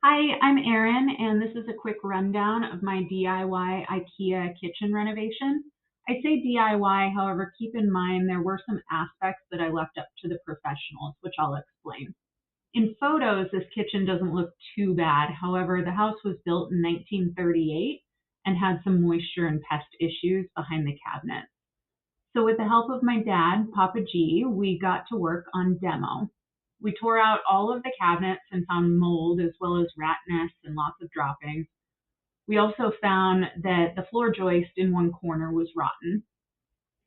Hi, I'm Erin, and this is a quick rundown of my DIY IKEA kitchen renovation. I say DIY, however, keep in mind there were some aspects that I left up to the professionals, which I'll explain. In photos, this kitchen doesn't look too bad. However, the house was built in 1938 and had some moisture and pest issues behind the cabinet. So, with the help of my dad, Papa G, we got to work on demo. We tore out all of the cabinets and found mold as well as rat nests and lots of droppings. We also found that the floor joist in one corner was rotten.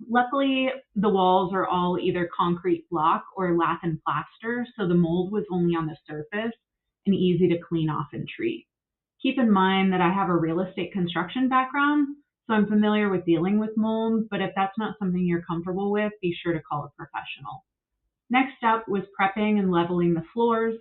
Luckily, the walls are all either concrete block or lath and plaster, so the mold was only on the surface and easy to clean off and treat. Keep in mind that I have a real estate construction background, so I'm familiar with dealing with mold, but if that's not something you're comfortable with, be sure to call a professional. Next up was prepping and leveling the floors.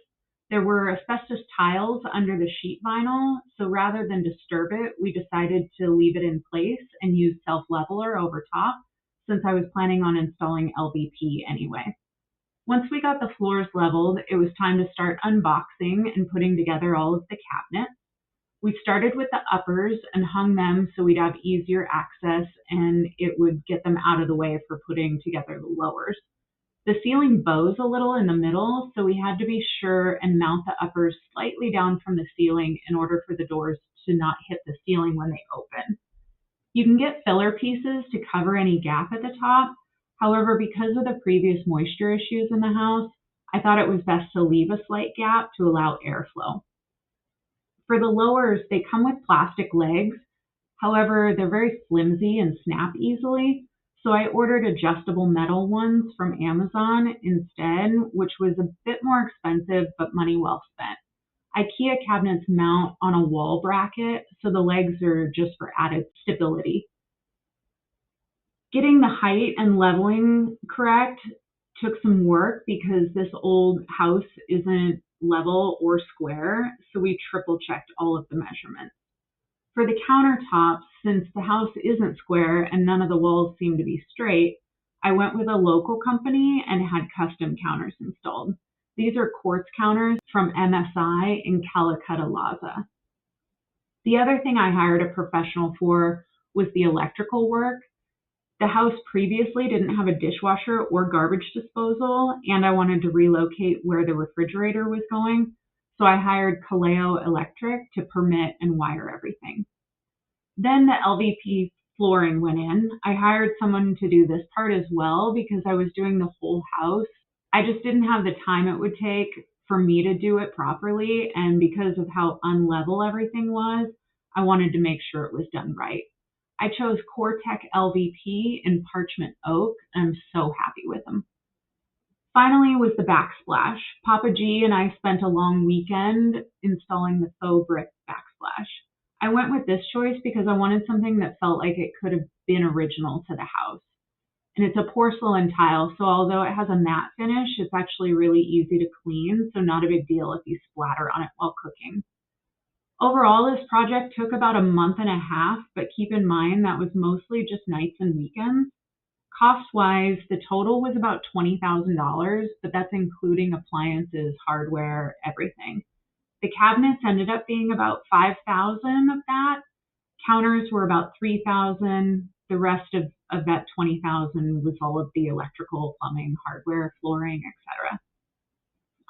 There were asbestos tiles under the sheet vinyl, so rather than disturb it, we decided to leave it in place and use self-leveler over top since I was planning on installing LVP anyway. Once we got the floors leveled, it was time to start unboxing and putting together all of the cabinets. We started with the uppers and hung them so we'd have easier access and it would get them out of the way for putting together the lowers. The ceiling bows a little in the middle, so we had to be sure and mount the uppers slightly down from the ceiling in order for the doors to not hit the ceiling when they open. You can get filler pieces to cover any gap at the top. However, because of the previous moisture issues in the house, I thought it was best to leave a slight gap to allow airflow. For the lowers, they come with plastic legs. However, they're very flimsy and snap easily. So I ordered adjustable metal ones from Amazon instead, which was a bit more expensive, but money well spent. IKEA cabinets mount on a wall bracket, so the legs are just for added stability. Getting the height and leveling correct took some work because this old house isn't level or square, so we triple checked all of the measurements. For the countertops, since the house isn't square and none of the walls seem to be straight, I went with a local company and had custom counters installed. These are quartz counters from MSI in Calicut, Laza. The other thing I hired a professional for was the electrical work. The house previously didn't have a dishwasher or garbage disposal, and I wanted to relocate where the refrigerator was going, so I hired Kaleo Electric to permit and wire everything. Then the LVP flooring went in. I hired someone to do this part as well because I was doing the whole house. I just didn't have the time it would take for me to do it properly, and because of how unlevel everything was, I wanted to make sure it was done right. I chose Cortec LVP in parchment oak, and I'm so happy with them. Finally was the backsplash. Papa G and I spent a long weekend installing the faux brick backsplash. I went with this choice because I wanted something that felt like it could have been original to the house. And it's a porcelain tile, so although it has a matte finish, it's actually really easy to clean, so not a big deal if you splatter on it while cooking. Overall, this project took about a month and a half, but keep in mind that was mostly just nights and weekends. Cost-wise, the total was about $20,000, but that's including appliances, hardware, everything. The cabinets ended up being about $5,000 of that. Counters were about $3,000. The rest of that $20,000 was all of the electrical, plumbing, hardware, flooring, etc.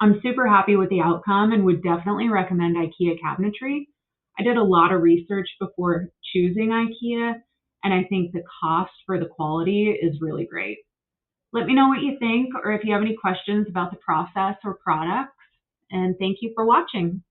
I'm super happy with the outcome and would definitely recommend IKEA cabinetry. I did a lot of research before choosing IKEA, and I think the cost for the quality is really great. Let me know what you think or if you have any questions about the process or products, and thank you for watching.